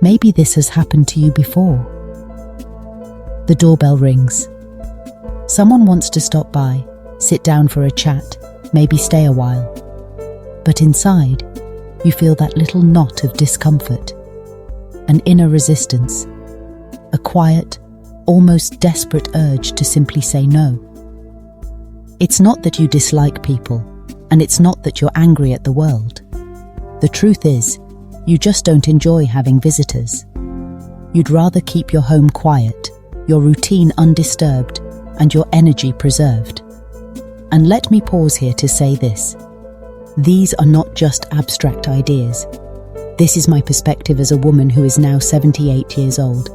Maybe this has happened to you before. The doorbell rings. Someone wants to stop by, sit down for a chat, maybe stay a while. But inside, you feel that little knot of discomfort, an inner resistance, a quiet, almost desperate urge to simply say no. It's not that you dislike people, and it's not that you're angry at the world. The truth is, you just don't enjoy having visitors. You'd rather keep your home quiet, your routine undisturbed, and your energy preserved. And let me pause here to say this. These are not just abstract ideas. This is my perspective as a woman who is now 78 years old.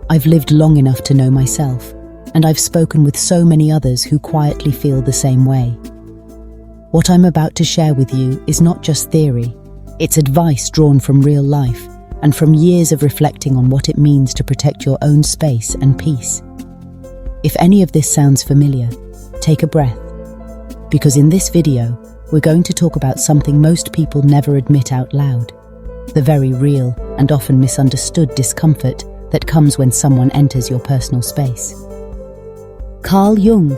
I've lived long enough to know myself, and I've spoken with so many others who quietly feel the same way. What I'm about to share with you is not just theory, it's advice drawn from real life and from years of reflecting on what it means to protect your own space and peace. If any of this sounds familiar, take a breath, because in this video, we're going to talk about something most people never admit out loud, the very real and often misunderstood discomfort that comes when someone enters your personal space. Carl Jung,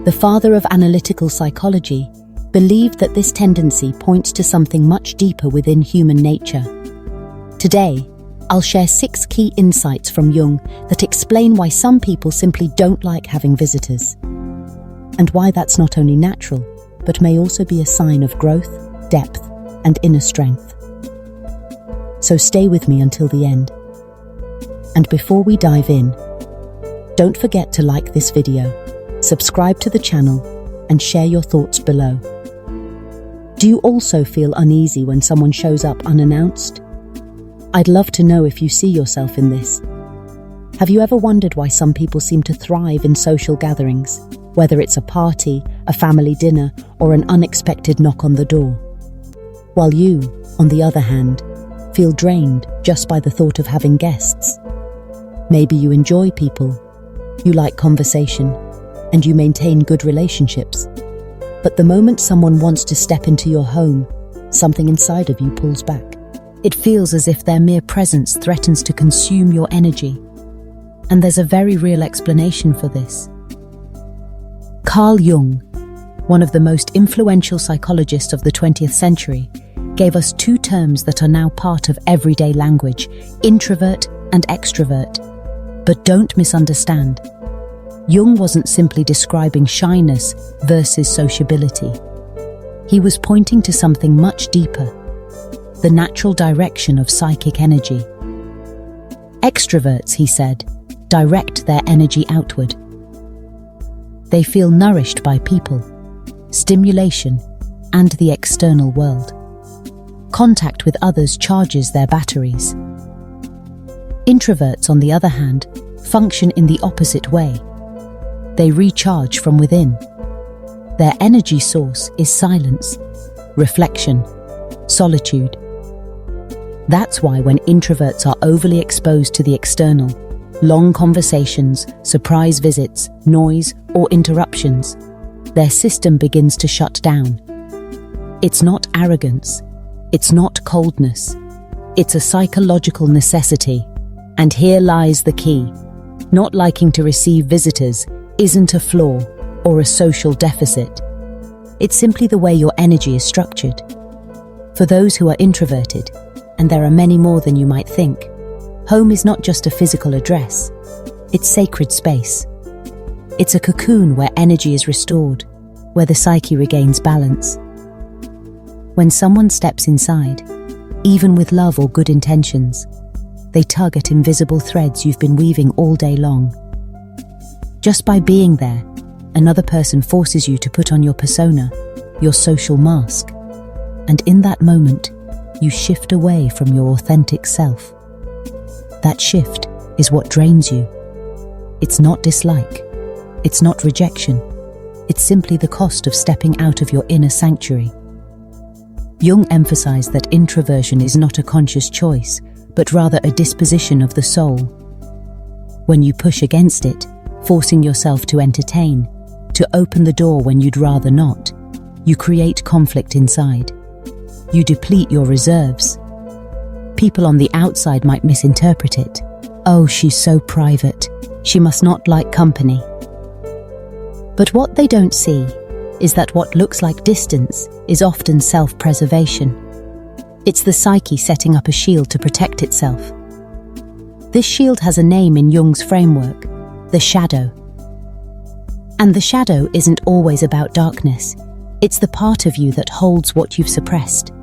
the father of analytical psychology, believed that this tendency points to something much deeper within human nature. Today, I'll share 6 key insights from Jung that explain why some people simply don't like having visitors, and why that's not only natural, but may also be a sign of growth, depth, and inner strength. So stay with me until the end. And before we dive in, don't forget to like this video, subscribe to the channel, and share your thoughts below. Do you also feel uneasy when someone shows up unannounced? I'd love to know if you see yourself in this. Have you ever wondered why some people seem to thrive in social gatherings, whether it's a party, a family dinner, or an unexpected knock on the door? While you, on the other hand, feel drained just by the thought of having guests. Maybe you enjoy people, you like conversation, and you maintain good relationships. But the moment someone wants to step into your home, something inside of you pulls back. It feels as if their mere presence threatens to consume your energy. And there's a very real explanation for this. Carl Jung, one of the most influential psychologists of the 20th century, gave us 2 terms that are now part of everyday language: introvert and extrovert. But don't misunderstand. Jung wasn't simply describing shyness versus sociability. He was pointing to something much deeper: the natural direction of psychic energy. Extroverts, he said, direct their energy outward. They feel nourished by people, stimulation, and the external world. Contact with others charges their batteries. Introverts, on the other hand, function in the opposite way. They recharge from within. Their energy source is silence, reflection, solitude. That's why when introverts are overly exposed to the external, long conversations, surprise visits, noise, or interruptions, their system begins to shut down. It's not arrogance, it's not coldness, it's a psychological necessity. And here lies the key. Not liking to receive visitors isn't a flaw or a social deficit. It's simply the way your energy is structured. For those who are introverted, and there are many more than you might think, home is not just a physical address, it's sacred space. It's a cocoon where energy is restored, where the psyche regains balance. When someone steps inside, even with love or good intentions, they tug at invisible threads you've been weaving all day long. Just by being there, another person forces you to put on your persona, your social mask. And in that moment, you shift away from your authentic self. That shift is what drains you. It's not dislike. It's not rejection. It's simply the cost of stepping out of your inner sanctuary. Jung emphasized that introversion is not a conscious choice, but rather a disposition of the soul. When you push against it, forcing yourself to entertain, to open the door when you'd rather not, you create conflict inside. You deplete your reserves. People on the outside might misinterpret it. Oh, she's so private. She must not like company. But what they don't see is that what looks like distance is often self-preservation. It's the psyche setting up a shield to protect itself. This shield has a name in Jung's framework, the shadow. And the shadow isn't always about darkness. It's the part of you that holds what you've suppressed.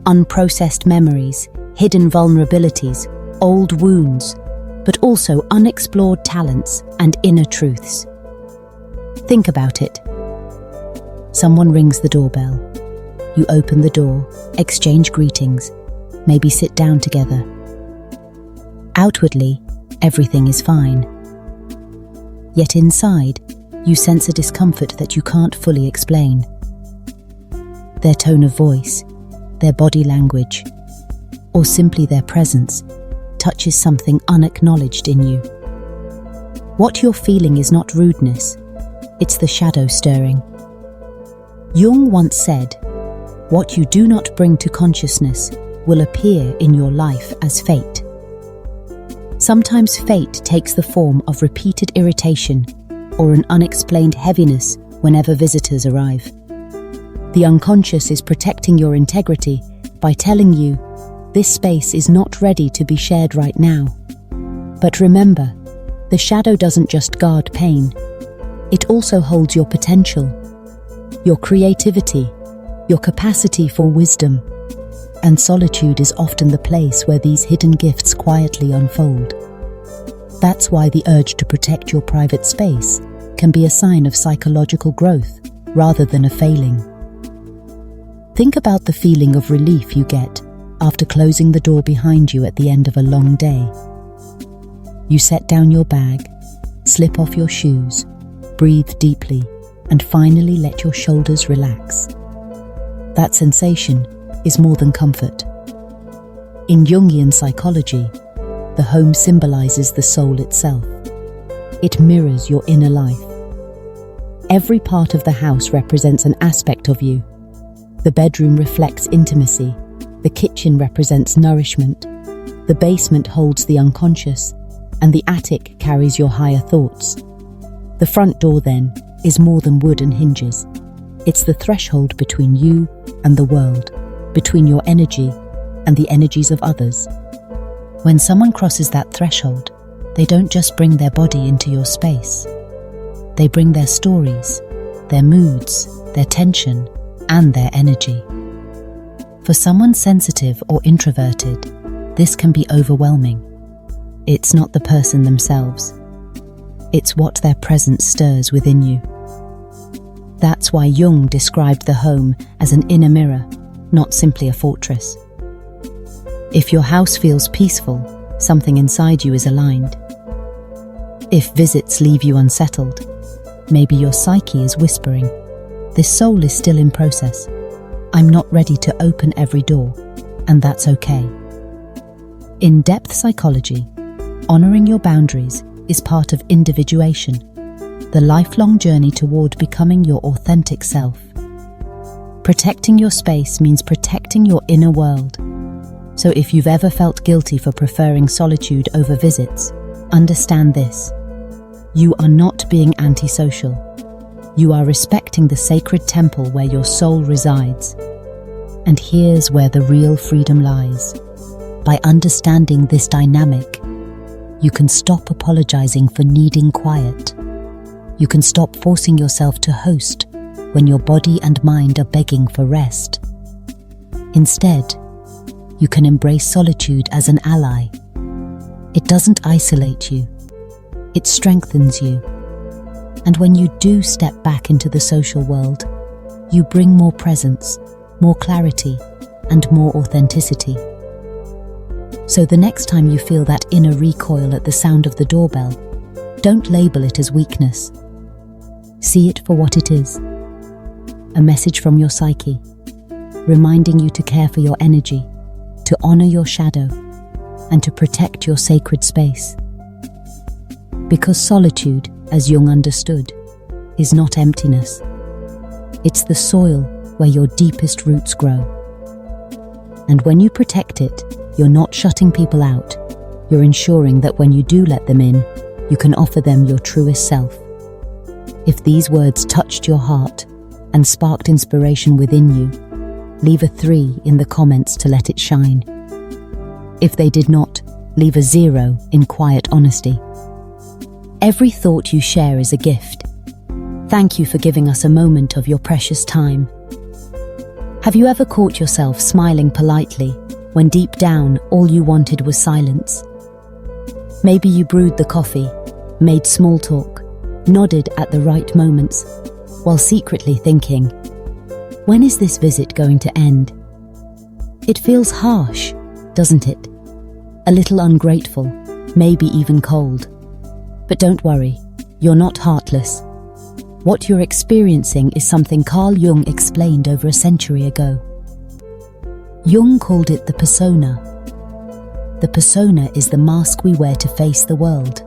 Unprocessed memories, hidden vulnerabilities, old wounds, but also unexplored talents and inner truths. Think about it. Someone rings the doorbell. You open the door, exchange greetings, maybe sit down together. Outwardly, everything is fine. Yet inside, you sense a discomfort that you can't fully explain. Their tone of voice, their body language, or simply their presence touches something unacknowledged in you. What you're feeling is not rudeness, it's the shadow stirring. Jung once said, "What you do not bring to consciousness will appear in your life as fate." Sometimes fate takes the form of repeated irritation or an unexplained heaviness whenever visitors arrive. The unconscious is protecting your integrity by telling you, this space is not ready to be shared right now. But remember, the shadow doesn't just guard pain. It also holds your potential, your creativity, your capacity for wisdom. And solitude is often the place where these hidden gifts quietly unfold. That's why the urge to protect your private space can be a sign of psychological growth rather than a failing. Think about the feeling of relief you get after closing the door behind you at the end of a long day. You set down your bag, slip off your shoes, breathe deeply, and finally let your shoulders relax. That sensation is more than comfort. In Jungian psychology, the home symbolizes the soul itself. It mirrors your inner life. Every part of the house represents an aspect of you. The bedroom reflects intimacy, the kitchen represents nourishment, the basement holds the unconscious, and the attic carries your higher thoughts. The front door, then, is more than wood and hinges. It's the threshold between you and the world, between your energy and the energies of others. When someone crosses that threshold, they don't just bring their body into your space. They bring their stories, their moods, their tension, and their energy. For someone sensitive or introverted, this can be overwhelming. It's not the person themselves. It's what their presence stirs within you. That's why Jung described the home as an inner mirror, not simply a fortress. If your house feels peaceful, something inside you is aligned. If visits leave you unsettled, maybe your psyche is whispering, "This soul is still in process. I'm not ready to open every door," and that's okay. In depth psychology, honoring your boundaries is part of individuation, the lifelong journey toward becoming your authentic self. Protecting your space means protecting your inner world. So if you've ever felt guilty for preferring solitude over visits, understand this. You are not being antisocial. You are respecting the sacred temple where your soul resides. And here's where the real freedom lies. By understanding this dynamic, you can stop apologizing for needing quiet. You can stop forcing yourself to host when your body and mind are begging for rest. Instead, you can embrace solitude as an ally. It doesn't isolate you. It strengthens you. And when you do step back into the social world, you bring more presence, more clarity, and more authenticity. So the next time you feel that inner recoil at the sound of the doorbell, don't label it as weakness. See it for what it is. A message from your psyche, reminding you to care for your energy, to honor your shadow, and to protect your sacred space. Because solitude, as Jung understood, is not emptiness. It's the soil where your deepest roots grow. And when you protect it, you're not shutting people out. You're ensuring that when you do let them in, you can offer them your truest self. If these words touched your heart and sparked inspiration within you, leave a 3 in the comments to let it shine. If they did not, leave a 0 in quiet honesty. Every thought you share is a gift. Thank you for giving us a moment of your precious time. Have you ever caught yourself smiling politely when deep down all you wanted was silence? Maybe you brewed the coffee, made small talk, nodded at the right moments, while secretly thinking, when is this visit going to end? It feels harsh, doesn't it? A little ungrateful, maybe even cold. But don't worry, you're not heartless. What you're experiencing is something Carl Jung explained over a century ago. Jung called it the persona. The persona is the mask we wear to face the world.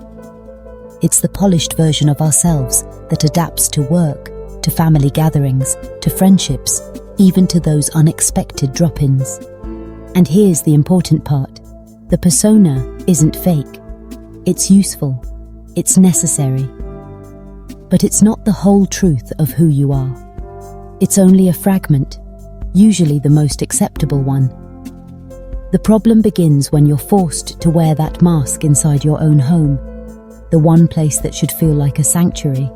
It's the polished version of ourselves that adapts to work, to family gatherings, to friendships, even to those unexpected drop-ins. And here's the important part. The persona isn't fake. It's useful. It's necessary. But it's not the whole truth of who you are. It's only a fragment, usually the most acceptable one. The problem begins when you're forced to wear that mask inside your own home, the one place that should feel like a sanctuary.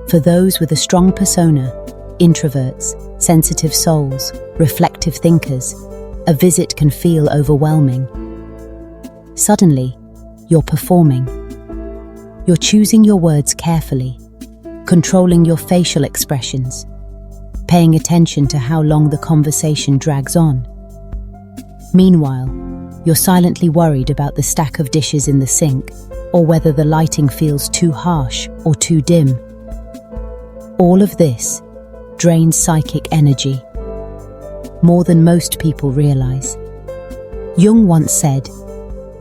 For those with a strong persona, introverts, sensitive souls, reflective thinkers, a visit can feel overwhelming. Suddenly, you're performing. You're choosing your words carefully, controlling your facial expressions, paying attention to how long the conversation drags on. Meanwhile, you're silently worried about the stack of dishes in the sink, or whether the lighting feels too harsh or too dim. All of this drains psychic energy, more than most people realize. Jung once said,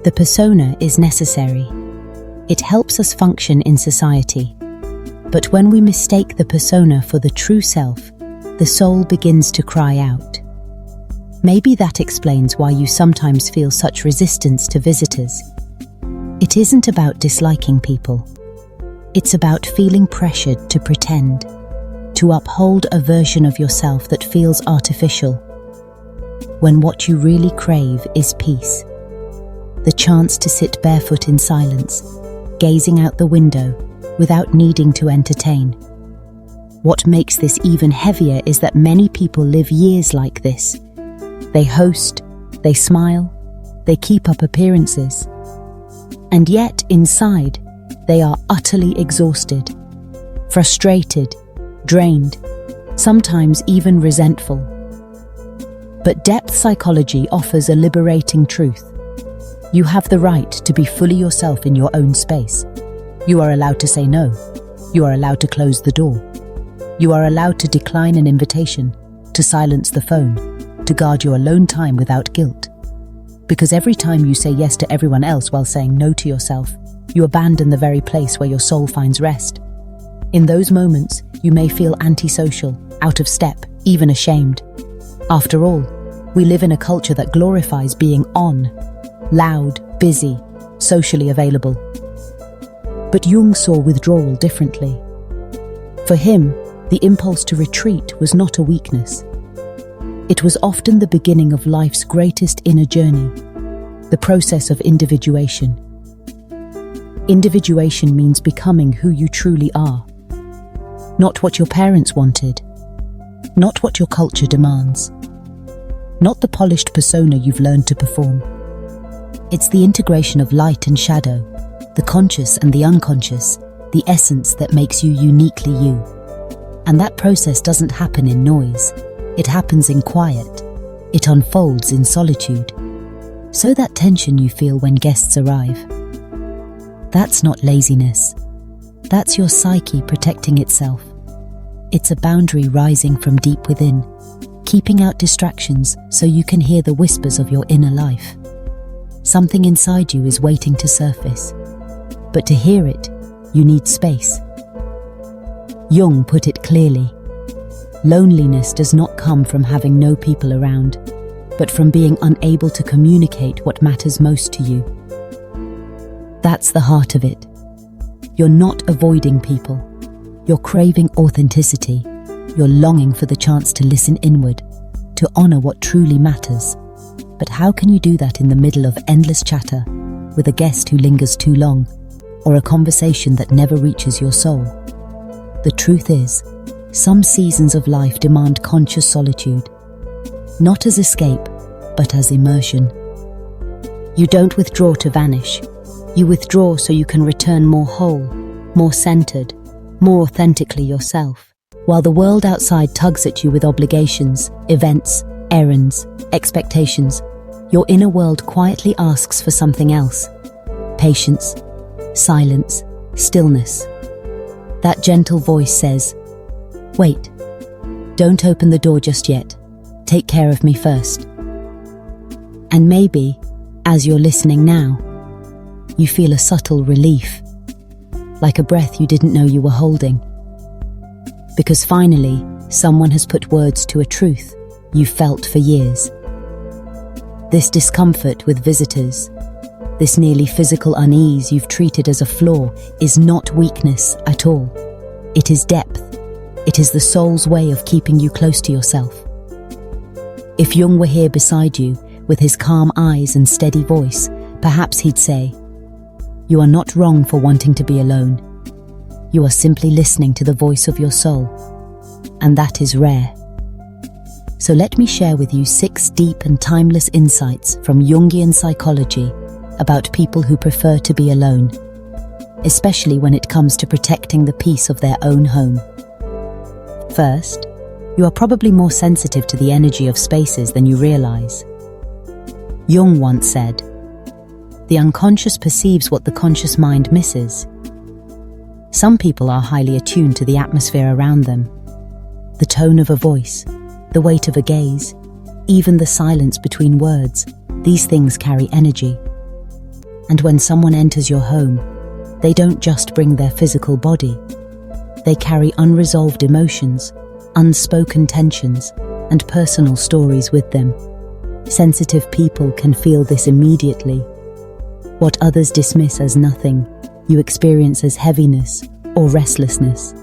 "The persona is necessary. It helps us function in society. But when we mistake the persona for the true self, the soul begins to cry out." Maybe that explains why you sometimes feel such resistance to visitors. It isn't about disliking people. It's about feeling pressured to pretend, to uphold a version of yourself that feels artificial, when what you really crave is peace. The chance to sit barefoot in silence, gazing out the window without needing to entertain. What makes this even heavier is that many people live years like this. They host, they smile, they keep up appearances. And yet, inside, they are utterly exhausted, frustrated, drained, sometimes even resentful. But depth psychology offers a liberating truth. You have the right to be fully yourself in your own space. You are allowed to say no. You are allowed to close the door. You are allowed to decline an invitation, to silence the phone, to guard your alone time without guilt. Because every time you say yes to everyone else while saying no to yourself, you abandon the very place where your soul finds rest. In those moments, you may feel antisocial, out of step, even ashamed. After all, we live in a culture that glorifies being on, loud, busy, socially available. But Jung saw withdrawal differently. For him, the impulse to retreat was not a weakness. It was often the beginning of life's greatest inner journey, the process of individuation. Individuation means becoming who you truly are. Not what your parents wanted, not what your culture demands, not the polished persona you've learned to perform. It's the integration of light and shadow, the conscious and the unconscious, the essence that makes you uniquely you. And that process doesn't happen in noise. It happens in quiet. It unfolds in solitude. So that tension you feel when guests arrive, that's not laziness. That's your psyche protecting itself. It's a boundary rising from deep within, keeping out distractions so you can hear the whispers of your inner life. Something inside you is waiting to surface. But to hear it, you need space. Jung put it clearly. Loneliness does not come from having no people around, but from being unable to communicate what matters most to you. That's the heart of it. You're not avoiding people. You're craving authenticity. You're longing for the chance to listen inward, to honor what truly matters. But how can you do that in the middle of endless chatter, with a guest who lingers too long, or a conversation that never reaches your soul? The truth is, some seasons of life demand conscious solitude, not as escape, but as immersion. You don't withdraw to vanish. You withdraw so you can return more whole, more centered, more authentically yourself. While the world outside tugs at you with obligations, events, errands, expectations, your inner world quietly asks for something else. Patience, silence, stillness. That gentle voice says, "Wait, don't open the door just yet. Take care of me first." And maybe, as you're listening now, you feel a subtle relief, like a breath you didn't know you were holding. Because finally, someone has put words to a truth you've felt for years. This discomfort with visitors, this nearly physical unease you've treated as a flaw, is not weakness at all. It is depth. It is the soul's way of keeping you close to yourself. If Jung were here beside you, with his calm eyes and steady voice, perhaps he'd say, "You are not wrong for wanting to be alone. You are simply listening to the voice of your soul." And that is rare. So let me share with you 6 deep and timeless insights from Jungian psychology about people who prefer to be alone, especially when it comes to protecting the peace of their own home. First, you are probably more sensitive to the energy of spaces than you realize. Jung once said, "The unconscious perceives what the conscious mind misses." Some people are highly attuned to the atmosphere around them. The tone of a voice, the weight of a gaze, even the silence between words, these things carry energy. And when someone enters your home, they don't just bring their physical body. They carry unresolved emotions, unspoken tensions, and personal stories with them. Sensitive people can feel this immediately. What others dismiss as nothing, you experience as heaviness or restlessness.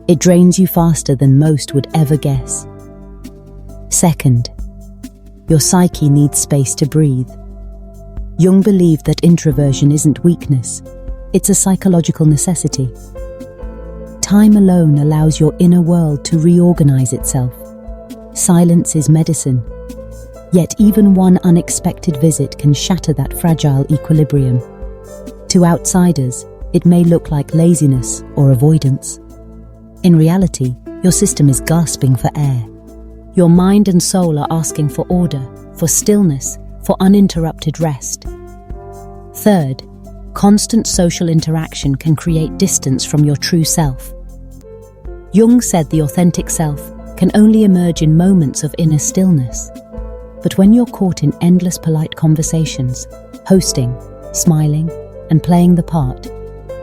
It drains you faster than most would ever guess. Second, your psyche needs space to breathe. Jung believed that introversion isn't weakness, it's a psychological necessity. Time alone allows your inner world to reorganize itself. Silence is medicine. Yet even one unexpected visit can shatter that fragile equilibrium. To outsiders, it may look like laziness or avoidance. In reality, your system is gasping for air. Your mind and soul are asking for order, for stillness, for uninterrupted rest. Third, constant social interaction can create distance from your true self. Jung said the authentic self can only emerge in moments of inner stillness. But when you're caught in endless polite conversations, hosting, smiling, and playing the part,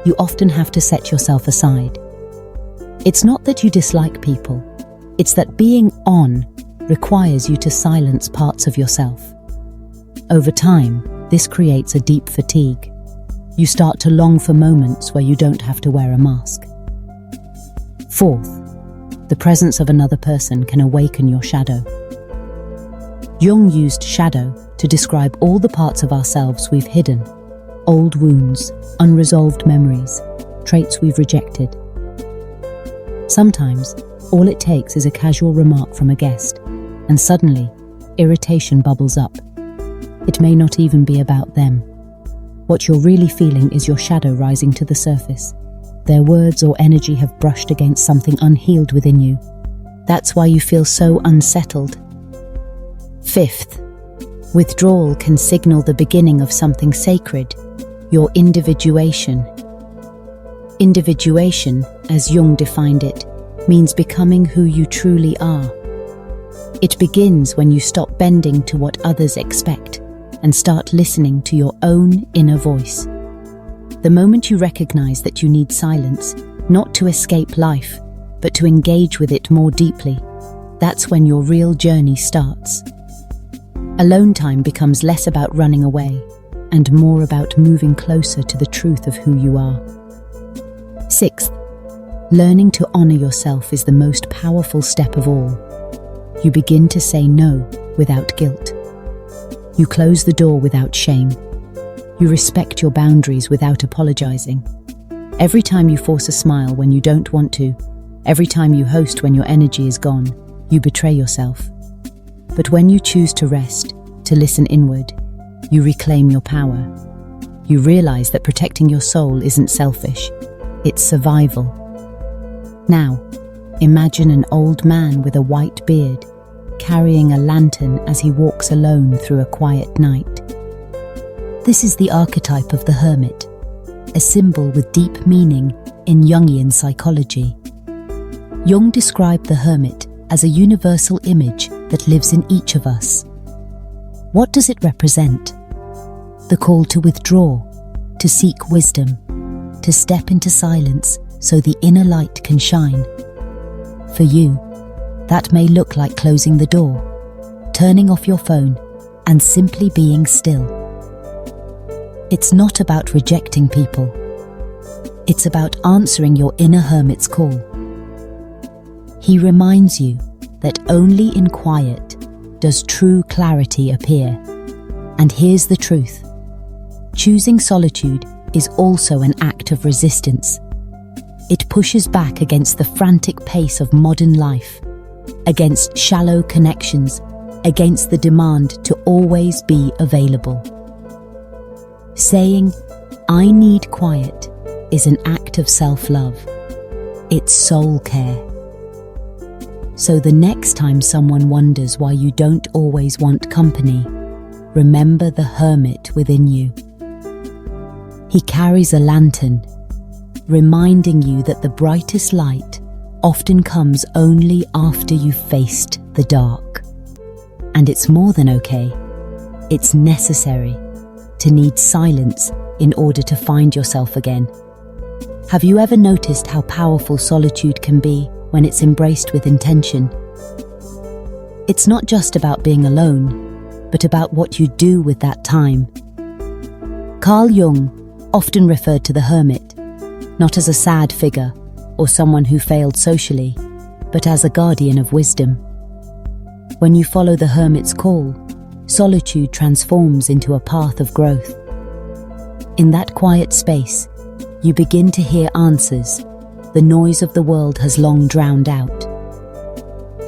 you often have to set yourself aside. It's not that you dislike people, it's that being on requires you to silence parts of yourself. Over time, this creates a deep fatigue. You start to long for moments where you don't have to wear a mask. Fourth, the presence of another person can awaken your shadow. Jung used shadow to describe all the parts of ourselves we've hidden, old wounds, unresolved memories, traits we've rejected. Sometimes, all it takes is a casual remark from a guest, and suddenly, irritation bubbles up. It may not even be about them. What you're really feeling is your shadow rising to the surface. Their words or energy have brushed against something unhealed within you. That's why you feel so unsettled. Fifth, withdrawal can signal the beginning of something sacred, your individuation. Individuation, as Jung defined it, means becoming who you truly are. It begins when you stop bending to what others expect and start listening to your own inner voice. The moment you recognize that you need silence, not to escape life, but to engage with it more deeply, that's when your real journey starts. Alone time becomes less about running away and more about moving closer to the truth of who you are. Sixth, learning to honor yourself is the most powerful step of all. You begin to say no without guilt. You close the door without shame. You respect your boundaries without apologizing. Every time you force a smile when you don't want to, every time you host when your energy is gone, you betray yourself. But when you choose to rest, to listen inward, you reclaim your power. You realize that protecting your soul isn't selfish, it's survival. Now, imagine an old man with a white beard, carrying a lantern as he walks alone through a quiet night. This is the archetype of the hermit, a symbol with deep meaning in Jungian psychology. Jung described the hermit as a universal image that lives in each of us. What does it represent? The call to withdraw, to seek wisdom, to step into silence so the inner light can shine. For you, that may look like closing the door, turning off your phone, and simply being still. It's not about rejecting people. It's about answering your inner hermit's call. He reminds you that only in quiet does true clarity appear. And here's the truth. Choosing solitude is also an act of resistance. It pushes back against the frantic pace of modern life, against shallow connections, against the demand to always be available. Saying, "I need quiet," is an act of self-love. It's soul care. So the next time someone wonders why you don't always want company, remember the hermit within you. He carries a lantern, reminding you that the brightest light often comes only after you've faced the dark. And it's more than okay. It's necessary to need silence in order to find yourself again. Have you ever noticed how powerful solitude can be when it's embraced with intention? It's not just about being alone, but about what you do with that time. Carl Jung often referred to the hermit, not as a sad figure or someone who failed socially, but as a guardian of wisdom. When you follow the hermit's call, solitude transforms into a path of growth. In that quiet space, you begin to hear answers the noise of the world has long drowned out.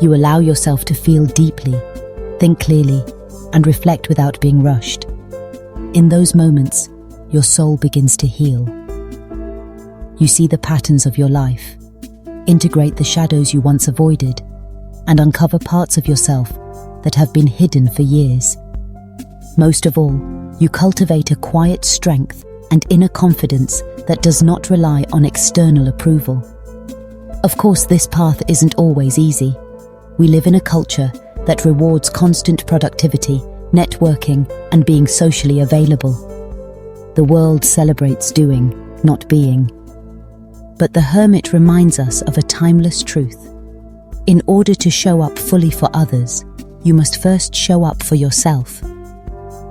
You allow yourself to feel deeply, think clearly, and reflect without being rushed. In those moments, your soul begins to heal. You see the patterns of your life, integrate the shadows you once avoided, and uncover parts of yourself that have been hidden for years. Most of all, you cultivate a quiet strength and inner confidence that does not rely on external approval. Of course, this path isn't always easy. We live in a culture that rewards constant productivity, networking, and being socially available. The world celebrates doing, not being. But the hermit reminds us of a timeless truth. In order to show up fully for others, you must first show up for yourself.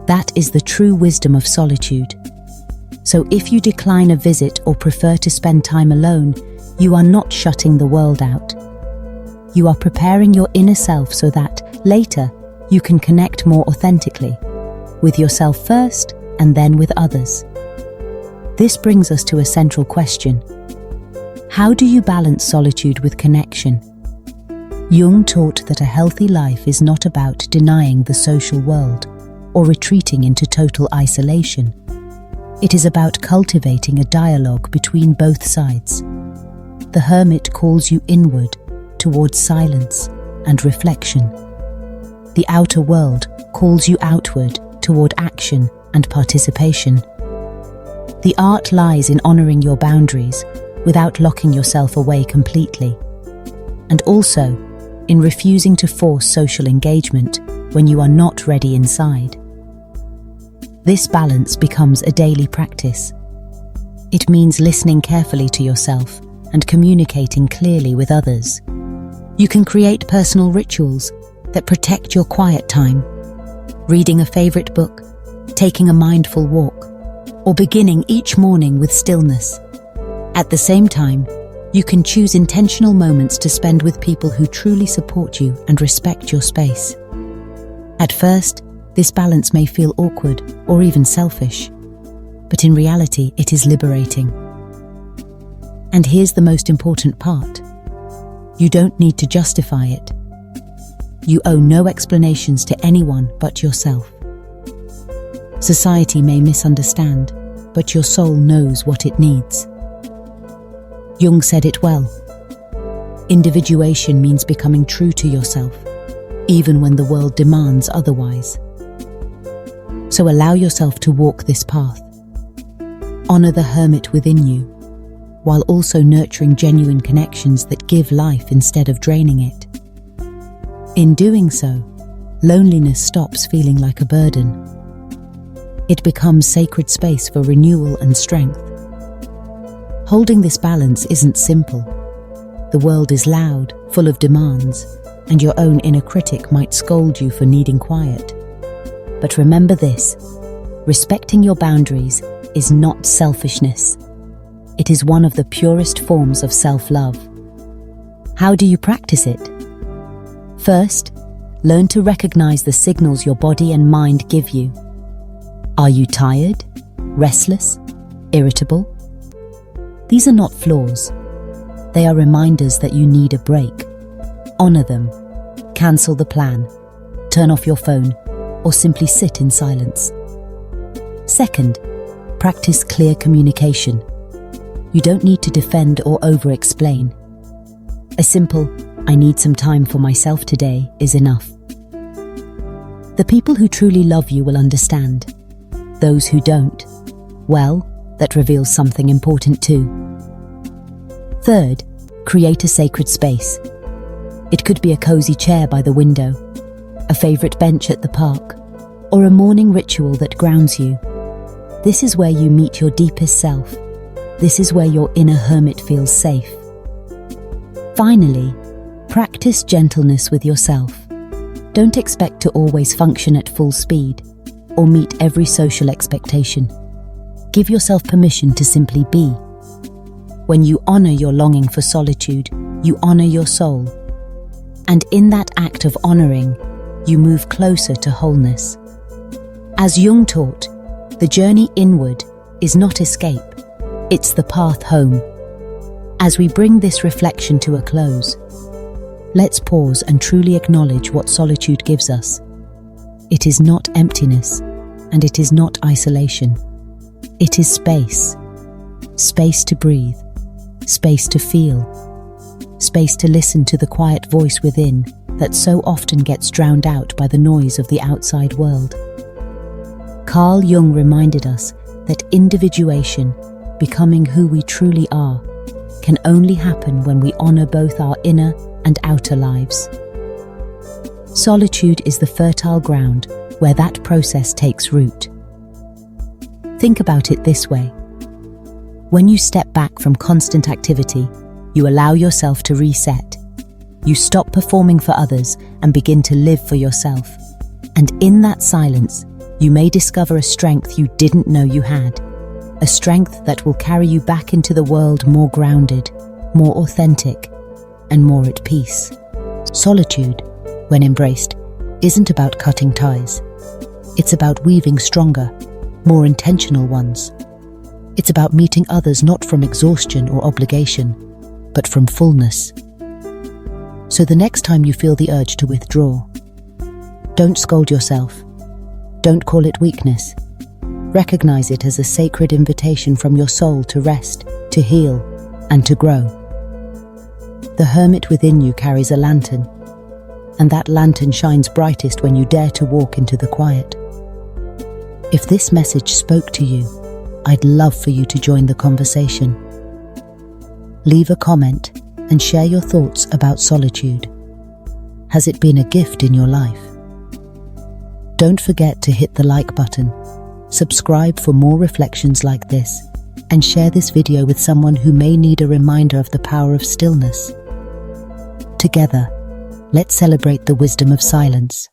That is the true wisdom of solitude. So if you decline a visit or prefer to spend time alone, you are not shutting the world out. You are preparing your inner self so that, later, you can connect more authentically, with yourself first and then with others. This brings us to a central question. How do you balance solitude with connection? Jung taught that a healthy life is not about denying the social world or retreating into total isolation. It is about cultivating a dialogue between both sides. The hermit calls you inward, towards silence and reflection. The outer world calls you outward, toward action and participation. The art lies in honoring your boundaries without locking yourself away completely, and also in refusing to force social engagement when you are not ready inside. This balance becomes a daily practice. It means listening carefully to yourself and communicating clearly with others. You can create personal rituals that protect your quiet time. reading a favorite book, taking a mindful walk, or beginning each morning with stillness. At the same time, you can choose intentional moments to spend with people who truly support you and respect your space. At first, this balance may feel awkward or even selfish, but in reality, it is liberating. And here's the most important part. You don't need to justify it. You owe no explanations to anyone but yourself. Society may misunderstand, but your soul knows what it needs. Jung said it well. Individuation means becoming true to yourself, even when the world demands otherwise. So allow yourself to walk this path. Honor the hermit within you, while also nurturing genuine connections that give life instead of draining it. In doing so, loneliness stops feeling like a burden. It becomes sacred space for renewal and strength. Holding this balance isn't simple. The world is loud, full of demands, and your own inner critic might scold you for needing quiet. But remember this: respecting your boundaries is not selfishness. It is one of the purest forms of self-love. How do you practice it? First, learn to recognize the signals your body and mind give you. Are you tired, restless, irritable? These are not flaws. They are reminders that you need a break. Honor them. Cancel the plan. Turn off your phone, or simply sit in silence. Second, practice clear communication. You don't need to defend or over-explain. A simple, "I need some time for myself today," is enough. The people who truly love you will understand. Those who don't, well, that reveals something important too. Third, create a sacred space. It could be a cozy chair by the window, a favorite bench at the park, or a morning ritual that grounds you. This is where you meet your deepest self. This is where your inner hermit feels safe. Finally, practice gentleness with yourself. Don't expect to always function at full speed or meet every social expectation. Give yourself permission to simply be. When you honor your longing for solitude, you honor your soul. And in that act of honoring, you move closer to wholeness. As Jung taught, the journey inward is not escape, it's the path home. As we bring this reflection to a close, let's pause and truly acknowledge what solitude gives us. It is not emptiness, and it is not isolation. It is space. Space to breathe, space to feel, space to listen to the quiet voice within that so often gets drowned out by the noise of the outside world. Carl Jung reminded us that individuation, becoming who we truly are, can only happen when we honor both our inner and outer lives. Solitude is the fertile ground where that process takes root. Think about it this way. When you step back from constant activity, you allow yourself to reset. You stop performing for others and begin to live for yourself. And in that silence, you may discover a strength you didn't know you had. A strength that will carry you back into the world more grounded, more authentic, and more at peace. Solitude, when embraced, isn't about cutting ties. It's about weaving stronger, more intentional ones. It's about meeting others not from exhaustion or obligation, but from fullness. So the next time you feel the urge to withdraw, don't scold yourself. Don't call it weakness. Recognize it as a sacred invitation from your soul to rest, to heal, and to grow. The hermit within you carries a lantern, and that lantern shines brightest when you dare to walk into the quiet. If this message spoke to you, I'd love for you to join the conversation. Leave a comment and share your thoughts about solitude. Has it been a gift in your life? Don't forget to hit the like button, subscribe for more reflections like this, and share this video with someone who may need a reminder of the power of stillness. Together, let's celebrate the wisdom of silence.